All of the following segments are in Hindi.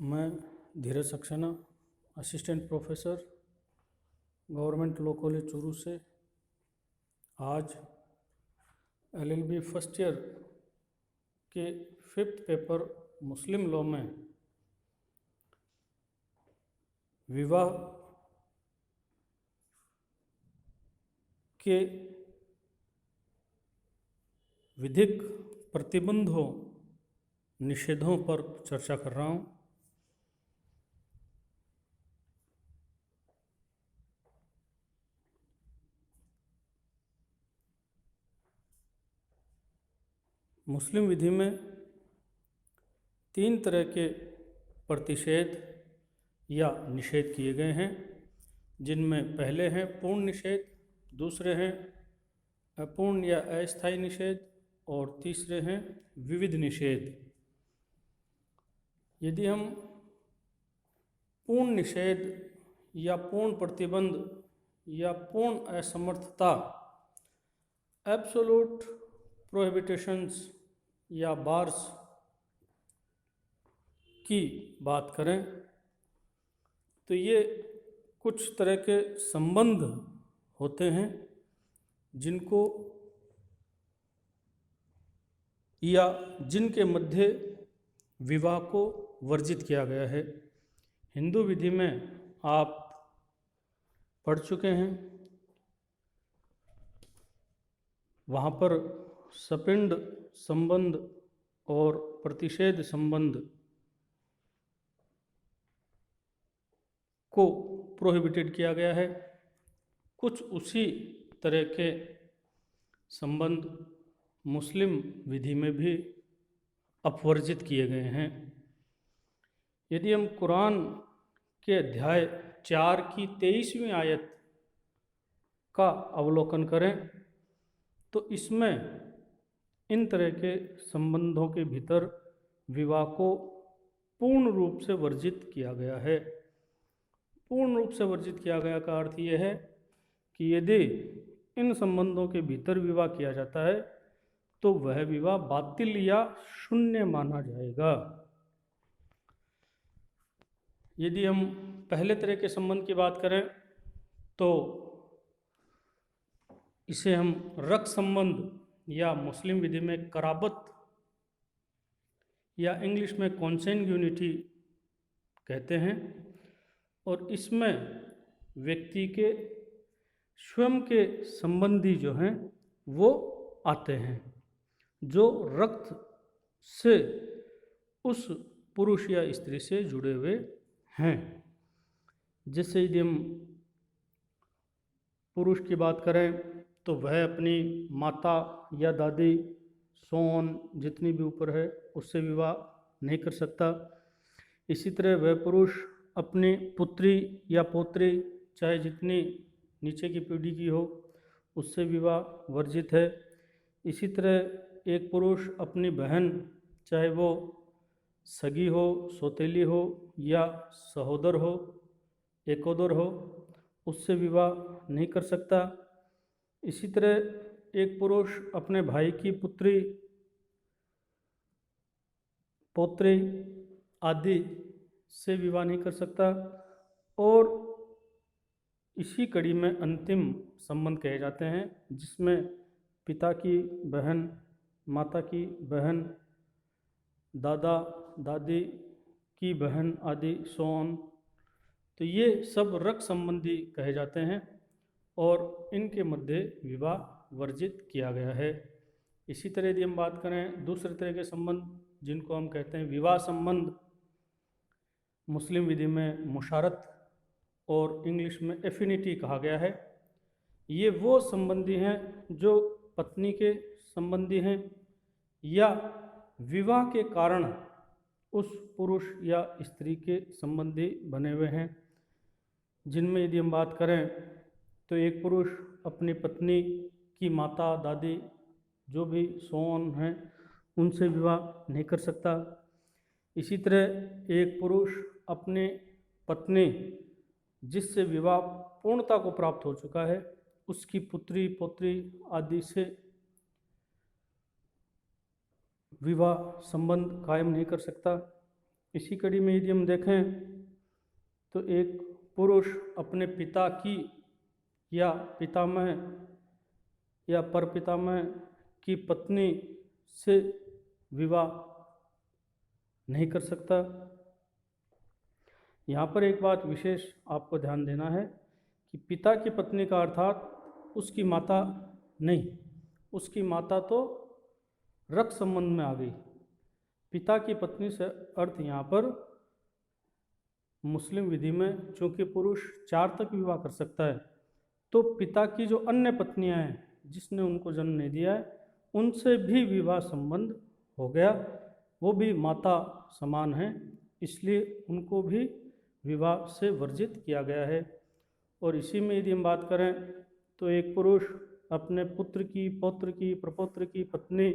मैं Dheeraj Saxena, assistant professor, government law college Churu से आज एलएलबी फर्स्ट ईयर के 5th पेपर मुस्लिम लॉ में विवाह के विधिक प्रतिबंधों निषेधों पर चर्चा कर रहा हूँ। मुस्लिम विधि में 3 तरह के प्रतिषेध या निषेध किए गए हैं, जिनमें पहले हैं पूर्ण निषेध, दूसरे हैं अपूर्ण या अस्थायी निषेध और तीसरे हैं विविध निषेध। यदि हम पूर्ण निषेध या पूर्ण प्रतिबंध या पूर्ण असमर्थता एब्सोल्यूट प्रोहिबिटेशंस या बार्स की बात करें तो ये कुछ तरह के संबंध होते हैं जिनको या जिनके मध्य विवाह को वर्जित किया गया है। हिंदू विधि में आप पढ़ चुके हैं, वहाँ पर सपिंड संबंध और प्रतिषेध संबंध को प्रोहिबिटेड किया गया है। कुछ उसी तरह के संबंध मुस्लिम विधि में भी अपवर्जित किए गए हैं। यदि हम कुरान के अध्याय 4 की 23वीं आयत का अवलोकन करें तो इसमें इन तरह के संबंधों के भीतर विवाह को पूर्ण रूप से वर्जित किया गया है। पूर्ण रूप से वर्जित किया गया का अर्थ यह है कि यदि इन संबंधों के भीतर विवाह किया जाता है तो वह विवाह बातिल या शून्य माना जाएगा। यदि हम पहले तरह के संबंध की बात करें तो इसे हम रक्त संबंध या मुस्लिम विधि में कराबत या इंग्लिश में कॉन्सैंग्यूनिटी कहते हैं, और इसमें व्यक्ति के स्वयं के संबंधी जो हैं वो आते हैं जो रक्त से उस पुरुष या स्त्री से जुड़े हुए हैं। जैसे यदि हम पुरुष की बात करें तो वह अपनी माता या दादी सोन जितनी भी ऊपर है उससे विवाह नहीं कर सकता। इसी तरह वह पुरुष अपनी पुत्री या पौत्री चाहे जितनी नीचे की पीढ़ी की हो उससे विवाह वर्जित है। इसी तरह एक पुरुष अपनी बहन चाहे वो सगी हो, सौतेली हो या सहोदर हो, एकोदर हो, उससे विवाह नहीं कर सकता। इसी तरह एक पुरुष अपने भाई की पुत्री, पौत्री आदि से विवाह नहीं कर सकता। और इसी कड़ी में अंतिम संबंध कहे जाते हैं जिसमें पिता की बहन, माता की बहन, दादा दादी की बहन आदि सोन। तो ये सब रक्त संबंधी कहे जाते हैं और इनके मध्य विवाह वर्जित किया गया है। इसी तरह यदि हम बात करें दूसरे तरह के संबंध जिनको हम कहते हैं विवाह संबंध, मुस्लिम विधि में मुशारत और इंग्लिश में एफिनिटी कहा गया है। ये वो संबंधी हैं जो पत्नी के संबंधी हैं या विवाह के कारण उस पुरुष या स्त्री के संबंधी बने हुए हैं। जिनमें यदि हम बात करें तो एक पुरुष अपनी पत्नी की माता, दादी जो भी सोन हैं उनसे विवाह नहीं कर सकता। इसी तरह एक पुरुष अपनी पत्नी जिससे विवाह पूर्णता को प्राप्त हो चुका है उसकी पुत्री, पौत्री आदि से विवाह संबंध कायम नहीं कर सकता। इसी कड़ी में यदि हम देखें तो एक पुरुष अपने पिता की या पितामह या परपितामह की पत्नी से विवाह नहीं कर सकता। यहाँ पर एक बात विशेष आपको ध्यान देना है कि पिता की पत्नी का अर्थात उसकी माता नहीं, उसकी माता तो रक्त संबंध में आ गई। पिता की पत्नी से अर्थ यहाँ पर मुस्लिम विधि में चूँकि पुरुष 4 तक विवाह कर सकता है, तो पिता की जो अन्य पत्नियां हैं जिसने उनको जन्म नहीं दिया है, उनसे भी विवाह संबंध हो गया, वो भी माता समान हैं, इसलिए उनको भी विवाह से वर्जित किया गया है। और इसी में यदि हम बात करें तो एक पुरुष अपने पुत्र की, पौत्र की, प्रपौत्र की पत्नी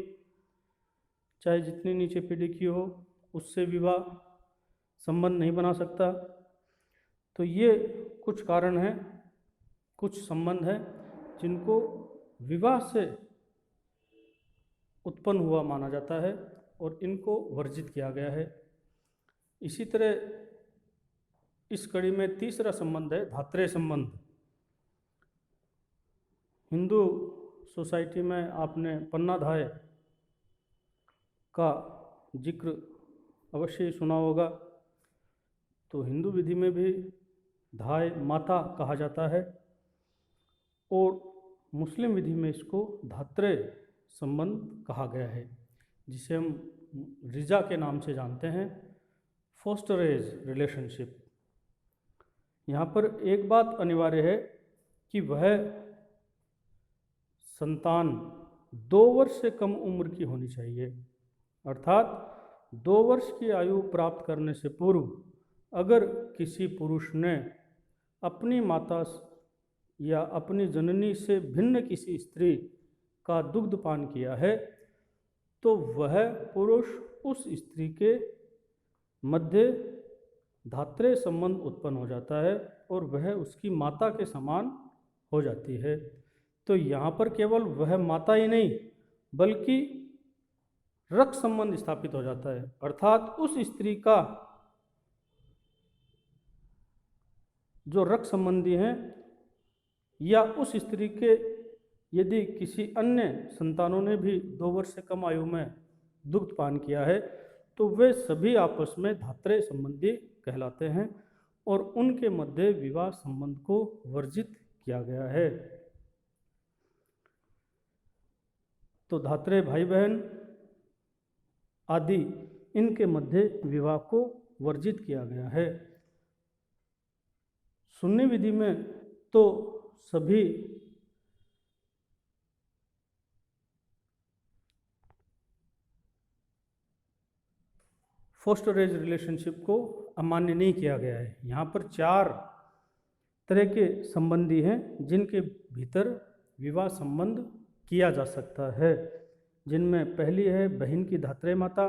चाहे जितनी नीचे पीढ़ी की हो, उससे विवाह संबंध नहीं बना सकता। तो ये कुछ कारण हैं, कुछ संबंध हैं जिनको विवाह से उत्पन्न हुआ माना जाता है और इनको वर्जित किया गया है। इसी तरह इस कड़ी में तीसरा संबंध है धात्रेय संबंध। हिंदू सोसाइटी में आपने पन्नाधाय का जिक्र अवश्य ही सुना होगा। तो हिंदू विधि में भी धाय माता कहा जाता है और मुस्लिम विधि में इसको धात्रेय संबंध कहा गया है, जिसे हम रिजा के नाम से जानते हैं, फोस्टरेज रिलेशनशिप। यहाँ पर एक बात अनिवार्य है कि वह संतान 2 वर्ष से कम उम्र की होनी चाहिए, अर्थात 2 वर्ष की आयु प्राप्त करने से पूर्व अगर किसी पुरुष ने अपनी माता या अपनी जननी से भिन्न किसी स्त्री का दुग्धपान किया है, तो वह पुरुष उस स्त्री के मध्य धात्रेय संबंध उत्पन्न हो जाता है और वह उसकी माता के समान हो जाती है। तो यहाँ पर केवल वह माता ही नहीं बल्कि रक्त संबंध स्थापित हो जाता है, अर्थात उस स्त्री का जो रक्त संबंधी हैं या उस स्त्री के यदि किसी अन्य संतानों ने भी 2 वर्ष से कम आयु में दुग्धपान किया है, तो वे सभी आपस में धात्रेय संबंधी कहलाते हैं और उनके मध्य विवाह संबंध को वर्जित किया गया है। तो धात्रेय भाई बहन आदि इनके मध्य विवाह को वर्जित किया गया है। सुन्नी विधि में तो सभी फोस्टरेज रिलेशनशिप को अमान्य नहीं किया गया है। यहाँ पर 4 तरह के संबंधी हैं जिनके भीतर विवाह संबंध किया जा सकता है, जिनमें पहली है बहन की धात्रेय माता,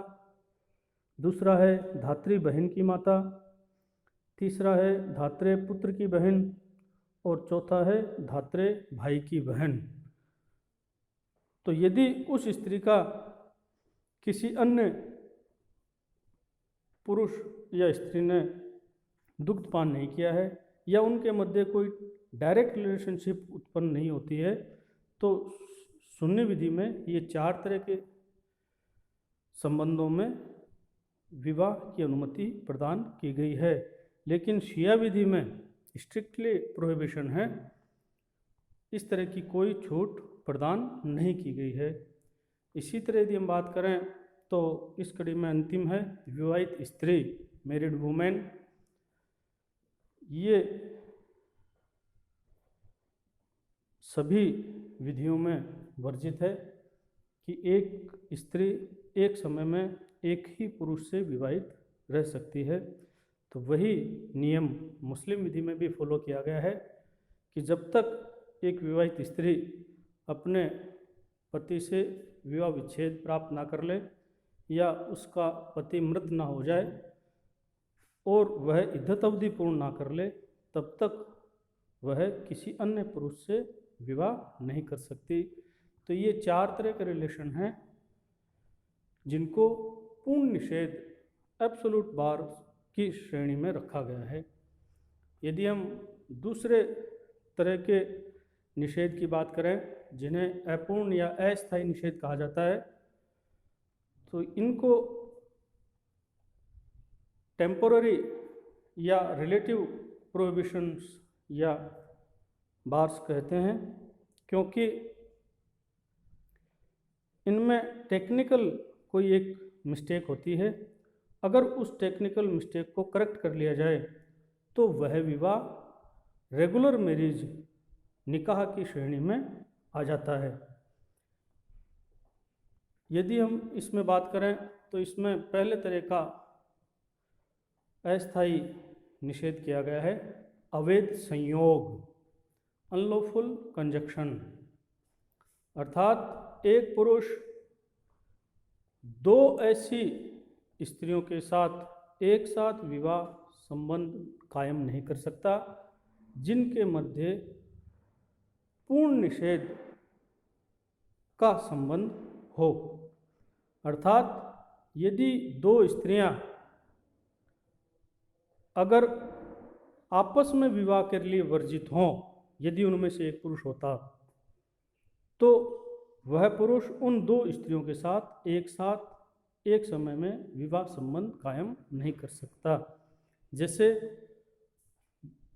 दूसरा है धात्री बहन की माता, तीसरा है धात्रेय पुत्र की बहन और चौथा है धात्रेय भाई की बहन। तो यदि उस स्त्री का किसी अन्य पुरुष या स्त्री ने दुग्धपान नहीं किया है या उनके मध्य कोई डायरेक्ट रिलेशनशिप उत्पन्न नहीं होती है, तो सुन्नी विधि में ये 4 तरह के संबंधों में विवाह की अनुमति प्रदान की गई है। लेकिन शिया विधि में स्ट्रिक्टली प्रोहिबिशन है, इस तरह की कोई छूट प्रदान नहीं की गई है। इसी तरह यदि हम बात करें तो इस कड़ी में अंतिम है विवाहित स्त्री, मैरिड वुमेन। ये सभी विधियों में वर्जित है कि एक स्त्री एक समय में एक ही पुरुष से विवाहित रह सकती है। तो वही नियम मुस्लिम विधि में भी फॉलो किया गया है कि जब तक एक विवाहित स्त्री अपने पति से विवाह विच्छेद प्राप्त ना कर ले या उसका पति मृत ना हो जाए और वह इद्दत अवधि पूर्ण ना कर ले, तब तक वह किसी अन्य पुरुष से विवाह नहीं कर सकती। तो ये 4 तरह के रिलेशन हैं जिनको पूर्ण निषेध एब्सोल्यूट बार की श्रेणी में रखा गया है। यदि हम दूसरे तरह के निषेध की बात करें, जिन्हें अपूर्ण या अस्थायी निषेध कहा जाता है, तो इनको टेम्पोररी या रिलेटिव प्रोहिबिशंस या बार्स कहते हैं, क्योंकि इनमें टेक्निकल कोई एक मिस्टेक होती है। अगर उस टेक्निकल मिस्टेक को करेक्ट कर लिया जाए तो वह विवाह रेगुलर मैरिज, निकाह की श्रेणी में आ जाता है। यदि हम इसमें बात करें तो इसमें पहले तरह का अस्थायी निषेध किया गया है, अवैध संयोग, अनलॉफुल कंजक्शन, अर्थात एक पुरुष दो ऐसी स्त्रियों के साथ एक साथ विवाह संबंध कायम नहीं कर सकता जिनके मध्य पूर्ण निषेध का संबंध हो। अर्थात यदि दो स्त्रियां अगर आपस में विवाह के लिए वर्जित हों, यदि उनमें से एक पुरुष होता, तो वह पुरुष उन दो स्त्रियों के साथ एक समय में विवाह संबंध कायम नहीं कर सकता। जैसे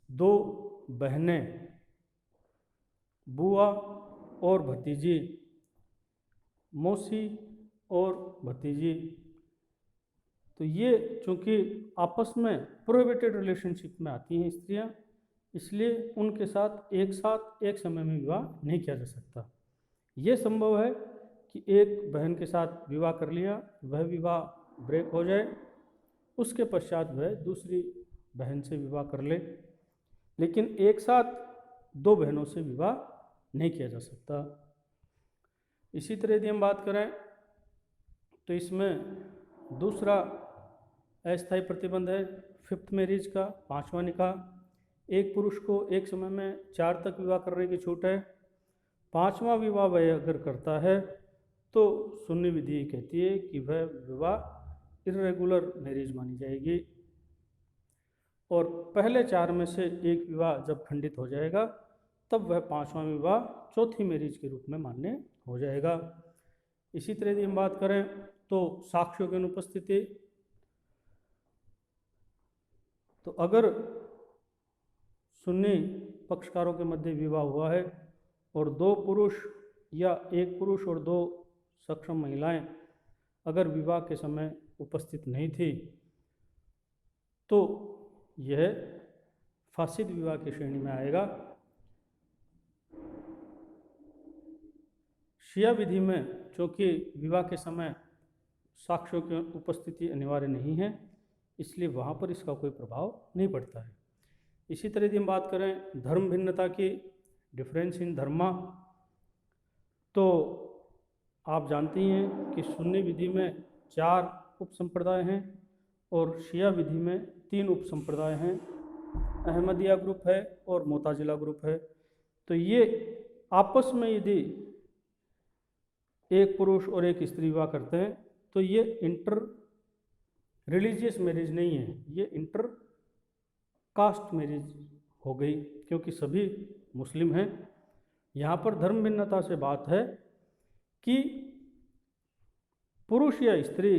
दो बहनें, बुआ और भतीजी, मौसी और भतीजी, तो ये चूँकि आपस में प्रोहिबिटेड रिलेशनशिप में आती हैं स्त्रियां, इसलिए उनके साथ एक समय में विवाह नहीं किया जा सकता। ये संभव है कि एक बहन के साथ विवाह कर लिया, वह विवाह ब्रेक हो जाए, उसके पश्चात वह दूसरी बहन से विवाह कर ले, लेकिन एक साथ दो बहनों से विवाह नहीं किया जा सकता। इसी तरह यदि हम बात करें तो इसमें दूसरा अस्थायी प्रतिबंध है फिफ्थ मैरिज का, पांचवा निकाह। एक पुरुष को एक समय में 4 तक विवाह करने की छूट है। पांचवा विवाह वह अगर करता है तो सुन्नी विधि कहती है कि वह विवाह इर्रेगुलर मैरिज मानी जाएगी, और पहले 4 में से एक विवाह जब खंडित हो जाएगा तब वह पांचवा विवाह चौथी मैरिज के रूप में मान्य हो जाएगा। इसी तरह यदि हम बात करें तो साक्ष्यों की अनुपस्थिति, तो अगर सुन्नी पक्षकारों के मध्य विवाह हुआ है और दो पुरुष या एक पुरुष और दो सक्षम महिलाएं अगर विवाह के समय उपस्थित नहीं थी, तो यह फासिद विवाह की श्रेणी में आएगा। शिया विधि में चूँकि विवाह के समय साक्ष्यों की उपस्थिति अनिवार्य नहीं है, इसलिए वहाँ पर इसका कोई प्रभाव नहीं पड़ता है। इसी तरह यदि हम बात करें धर्म भिन्नता की, डिफरेंस इन धर्मा, तो आप जानती हैं कि सुन्नी विधि में 4 उपसंप्रदाय हैं और शिया विधि में 3 उपसंप्रदाय हैं। अहमदिया ग्रुप है और मोताजिला ग्रुप है। तो ये आपस में यदि एक पुरुष और एक स्त्री विवाह करते हैं तो ये इंटर रिलीजियस मैरिज नहीं है, ये इंटर कास्ट मैरिज हो गई, क्योंकि सभी मुस्लिम हैं। यहाँ पर धर्म भिन्नता से बात है कि पुरुष या स्त्री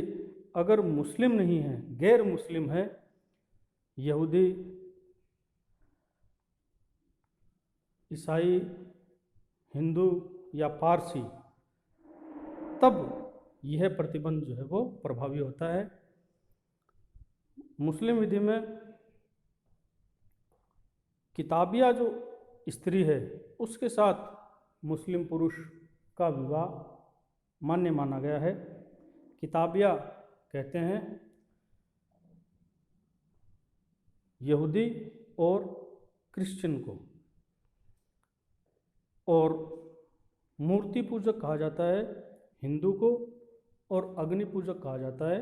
अगर मुस्लिम नहीं है, गैर मुस्लिम है, यहूदी, ईसाई, हिंदू या पारसी, तब यह प्रतिबंध जो है वो प्रभावी होता है। मुस्लिम विधि में किताबिया जो स्त्री है उसके साथ मुस्लिम पुरुष का विवाह मान्य माना गया है। किताबिया कहते हैं यहूदी और क्रिश्चियन को, और मूर्ति पूजक कहा जाता है हिंदू को, और अग्नि पूजक कहा जाता है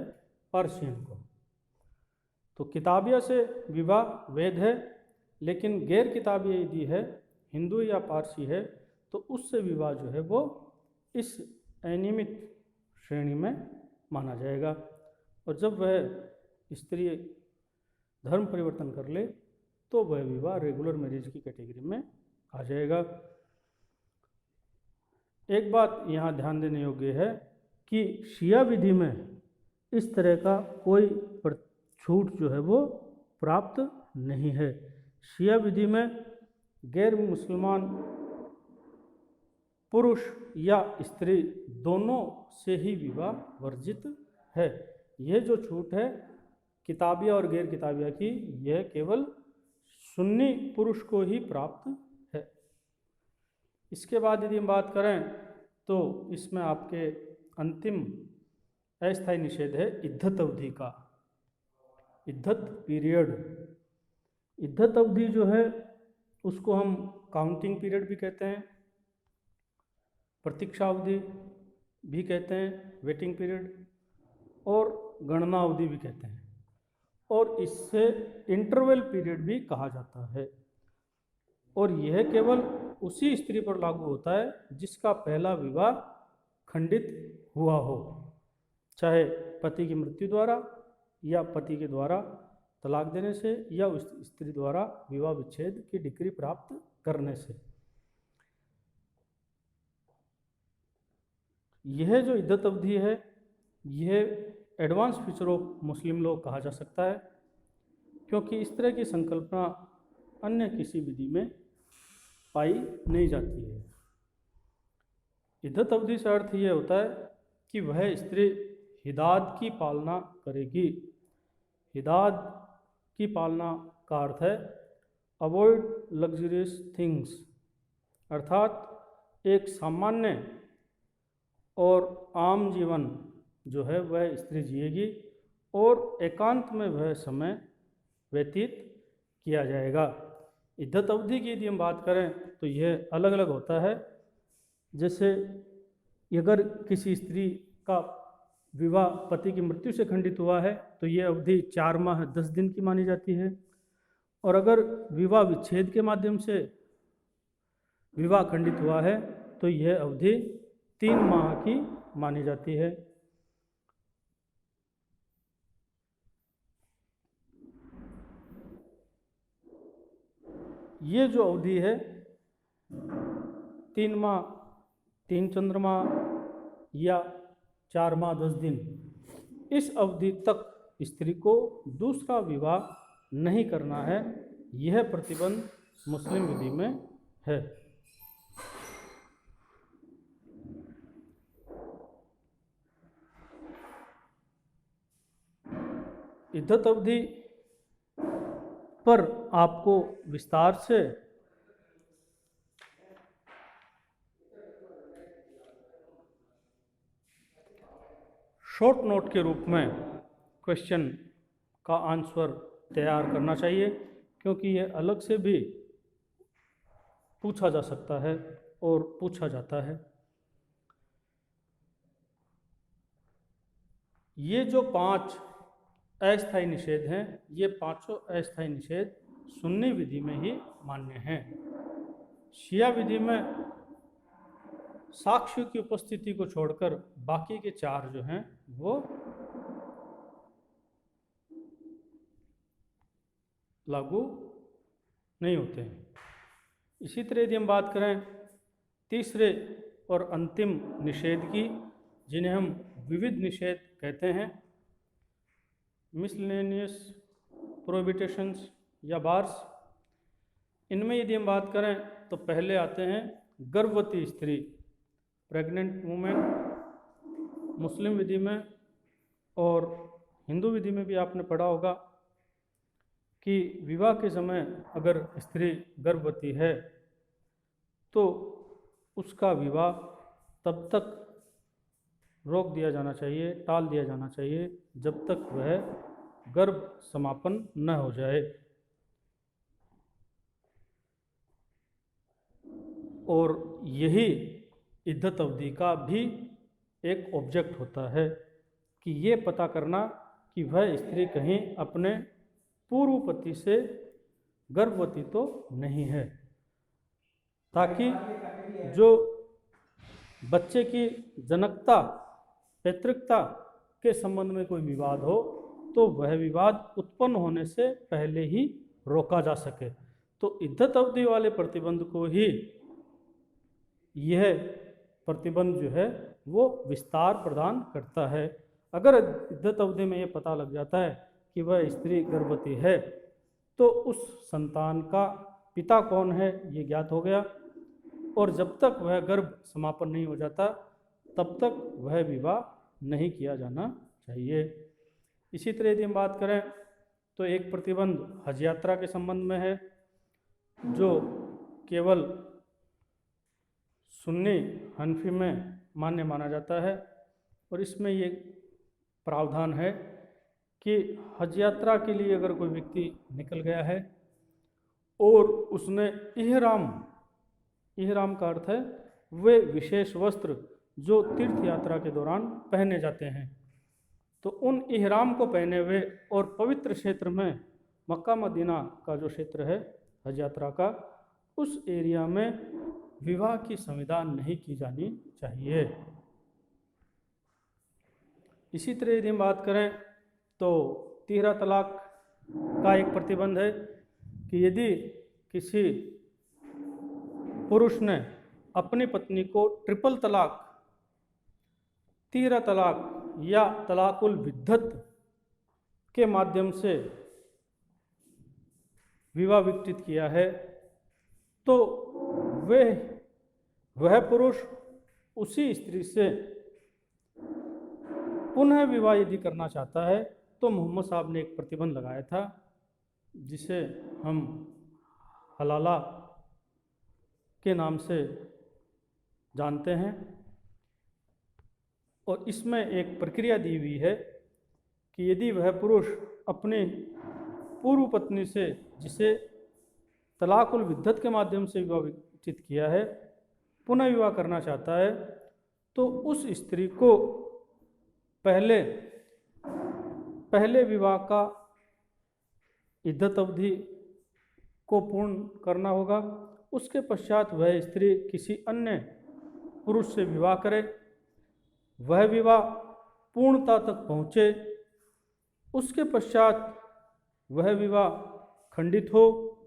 पारसियन को। तो किताबिया से विवाह वैध है, लेकिन गैर किताबिया यदि है, हिंदू या पारसी है, तो उससे विवाह जो है वो इस अनियमित श्रेणी में माना जाएगा। और जब वह स्त्री धर्म परिवर्तन कर ले तो वह विवाह रेगुलर मैरिज की कैटेगरी में आ जाएगा। एक बात यहाँ ध्यान देने योग्य है कि शिया विधि में इस तरह का कोई छूट जो है वो प्राप्त नहीं है। शिया विधि में गैर मुसलमान पुरुष या स्त्री दोनों से ही विवाह वर्जित है। यह जो छूट है किताबिया और गैर किताबिया की, यह केवल सुन्नी पुरुष को ही प्राप्त है। इसके बाद यदि हम बात करें तो इसमें आपके अंतिम अस्थायी निषेध है इद्दत अवधि का। इद्दत पीरियड, इद्दत अवधि जो है उसको हम काउंटिंग पीरियड भी कहते हैं, प्रतीक्षा अवधि भी कहते हैं, वेटिंग पीरियड, और गणना अवधि भी कहते हैं, और इससे इंटरवल पीरियड भी कहा जाता है। और यह केवल उसी स्त्री पर लागू होता है जिसका पहला विवाह खंडित हुआ हो, चाहे पति की मृत्यु द्वारा या पति के द्वारा तलाक देने से या उस स्त्री द्वारा विवाह विच्छेद की डिग्री प्राप्त करने से। यह जो इद्दत अवधि है यह advance feature of Muslim law कहा जा सकता है, क्योंकि इस तरह की संकल्पना अन्य किसी विधि में पाई नहीं जाती है। इद्दत अवधि से अर्थ यह होता है कि वह स्त्री हिदाद की पालना करेगी। हिदाद की पालना का अर्थ है अवॉइड लग्जरियस थिंग्स, अर्थात एक सामान्य और आम जीवन जो है वह स्त्री जिएगी और एकांत में वह समय व्यतीत किया जाएगा। इद्दत अवधि की यदि हम बात करें तो यह अलग अलग होता है। जैसे अगर किसी स्त्री का विवाह पति की मृत्यु से खंडित हुआ है तो यह अवधि 4 माह 10 दिन की मानी जाती है, और अगर विवाह विच्छेद के माध्यम से विवाह खंडित हुआ है तो यह अवधि 3 माह की मानी जाती है। ये जो अवधि है 3 माह 3 चंद्रमा या 4 माह 10 दिन, इस अवधि तक स्त्री को दूसरा विवाह नहीं करना है। यह प्रतिबंध मुस्लिम विधि में है। इद्दत अवधि पर आपको विस्तार से शॉर्ट नोट के रूप में क्वेश्चन का आंसर तैयार करना चाहिए, क्योंकि यह अलग से भी पूछा जा सकता है और पूछा जाता है। ये जो 5 अस्थायी निषेध हैं, ये 5 अस्थायी निषेध सुन्नी विधि में ही मान्य हैं। शिया विधि में साक्ष्य की उपस्थिति को छोड़कर बाकी के 4 जो हैं वो लागू नहीं होते हैं। इसी तरह यदि हम बात करें तीसरे और अंतिम निषेध की, जिन्हें हम विविध निषेध कहते हैं, मिसलेनियस प्रोहिबिशंस या बार्स, इनमें यदि हम बात करें तो पहले आते हैं गर्भवती स्त्री, प्रेग्नेंट वुमेन। मुस्लिम विधि में और हिंदू विधि में भी आपने पढ़ा होगा कि विवाह के समय अगर स्त्री गर्भवती है तो उसका विवाह तब तक रोक दिया जाना चाहिए, टाल दिया जाना चाहिए जब तक वह गर्भ समापन न हो जाए। और यही इद्दत अवधि का भी एक ऑब्जेक्ट होता है कि ये पता करना कि वह स्त्री कहीं अपने पूर्व पति से गर्भवती तो नहीं है, ताकि जो बच्चे की जनकता पैतृकता के संबंध में कोई विवाद हो तो वह विवाद उत्पन्न होने से पहले ही रोका जा सके। तो इद्दत अवधि वाले प्रतिबंध को ही यह प्रतिबंध जो है वो विस्तार प्रदान करता है। अगर इद्दत अवधि में ये पता लग जाता है कि वह स्त्री गर्भवती है तो उस संतान का पिता कौन है ये ज्ञात हो गया, और जब तक वह गर्भ समापन नहीं हो जाता तब तक वह विवाह नहीं किया जाना चाहिए। इसी तरह यदि हम बात करें तो एक प्रतिबंध हज यात्रा के संबंध में है, जो केवल सुन्नी हनफी में मान्य माना जाता है, और इसमें ये प्रावधान है कि हज यात्रा के लिए अगर कोई व्यक्ति निकल गया है और उसने इहराम का अर्थ है वे विशेष वस्त्र जो तीर्थ यात्रा के दौरान पहने जाते हैं, तो उन इहराम को पहने हुए और पवित्र क्षेत्र में मक्का मदीना का जो क्षेत्र है हज यात्रा का, उस एरिया में विवाह की संविदा नहीं की जानी चाहिए। इसी तरह यदि हम बात करें तो तीसरा तलाक का एक प्रतिबंध है कि यदि किसी पुरुष ने अपनी पत्नी को ट्रिपल तलाक, तीसरा तलाक या तलाकुल विद्दत के माध्यम से विवाह विच्छेद किया है, तो वह पुरुष उसी स्त्री से पुनः विवाह यदि करना चाहता है तो मोहम्मद साहब ने एक प्रतिबंध लगाया था जिसे हम हलाला के नाम से जानते हैं, और इसमें एक प्रक्रिया दी हुई है कि यदि वह पुरुष अपने पूर्व पत्नी से जिसे तलाकुल विद्दत के माध्यम से विवाह विच्छेद किया है पुनः विवाह करना चाहता है, तो उस स्त्री को पहले विवाह का इद्दत अवधि को पूर्ण करना होगा। उसके पश्चात वह स्त्री किसी अन्य पुरुष से विवाह करे, वह विवाह पूर्णता तक पहुँचे, उसके पश्चात वह विवाह खंडित हो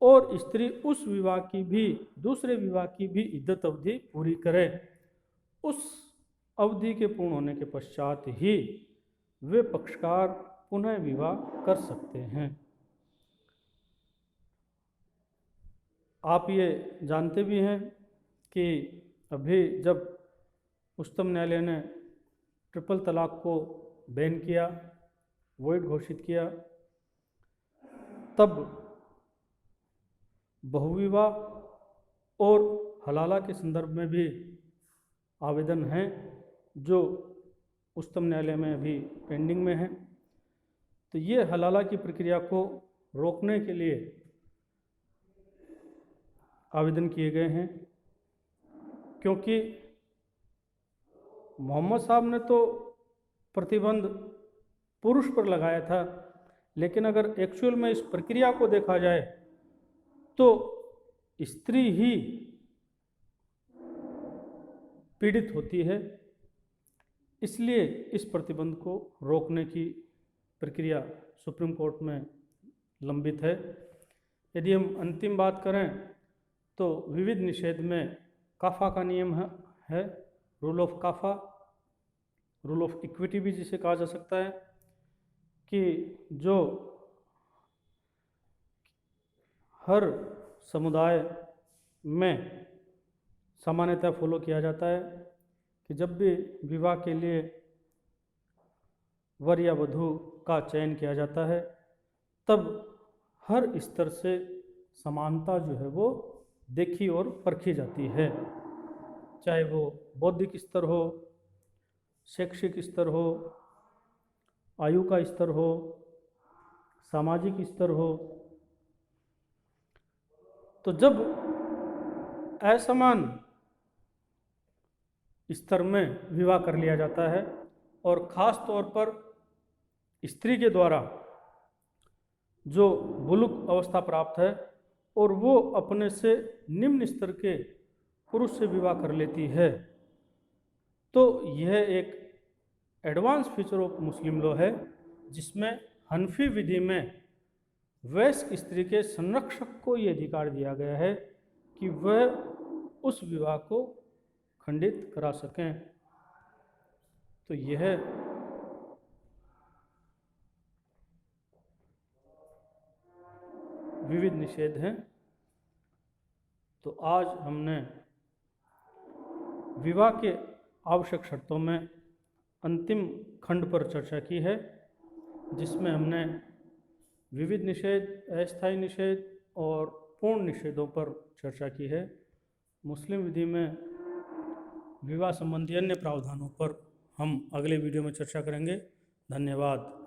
और स्त्री उस विवाह की भी दूसरे विवाह की भी इद्दत अवधि पूरी करे। उस अवधि के पूर्ण होने के पश्चात ही वे पक्षकार पुनः विवाह कर सकते हैं। आप ये जानते भी हैं कि अभी जब उच्चतम न्यायालय ने ट्रिपल तलाक को बैन किया, वॉइड घोषित किया, तब बहुविवाह और हलाला के संदर्भ में भी आवेदन हैं जो उच्चतम न्यायालय में अभी पेंडिंग में है। तो ये हलाला की प्रक्रिया को रोकने के लिए आवेदन किए गए हैं, क्योंकि मोहम्मद साहब ने तो प्रतिबंध पुरुष पर लगाया था, लेकिन अगर एक्चुअल में इस प्रक्रिया को देखा जाए तो स्त्री ही पीड़ित होती है। इसलिए इस प्रतिबंध को रोकने की प्रक्रिया सुप्रीम कोर्ट में लंबित है। यदि हम अंतिम बात करें तो विविध निषेध में काफ़ा का नियम है, रूल ऑफ काफ़ा, रूल ऑफ इक्विटी भी जिसे कहा जा सकता है, कि जो हर समुदाय में सामान्यतः फॉलो किया जाता है कि जब भी विवाह के लिए वर या वधू का चयन किया जाता है तब हर स्तर से समानता जो है वो देखी और परखी जाती है, चाहे वो बौद्धिक स्तर हो, शैक्षिक स्तर हो, आयु का स्तर हो, सामाजिक स्तर हो। तो जब असमान स्तर में विवाह कर लिया जाता है और ख़ास तौर पर स्त्री के द्वारा जो बुलुग अवस्था प्राप्त है और वो अपने से निम्न स्तर के पुरुष से विवाह कर लेती है, तो यह एक advance feature of Muslim law है जिसमें हनफी विधि में वयस्क स्त्री के संरक्षक को ये अधिकार दिया गया है कि वह उस विवाह को खंडित करा सकें। तो यह विविध निषेध हैं। तो आज हमने विवाह के आवश्यक शर्तों में अंतिम खंड पर चर्चा की है, जिसमें हमने विविध निषेध, अस्थायी निषेध और पूर्ण निषेधों पर चर्चा की है। मुस्लिम विधि में विवाह संबंधी अन्य प्रावधानों पर हम अगले वीडियो में चर्चा करेंगे। धन्यवाद।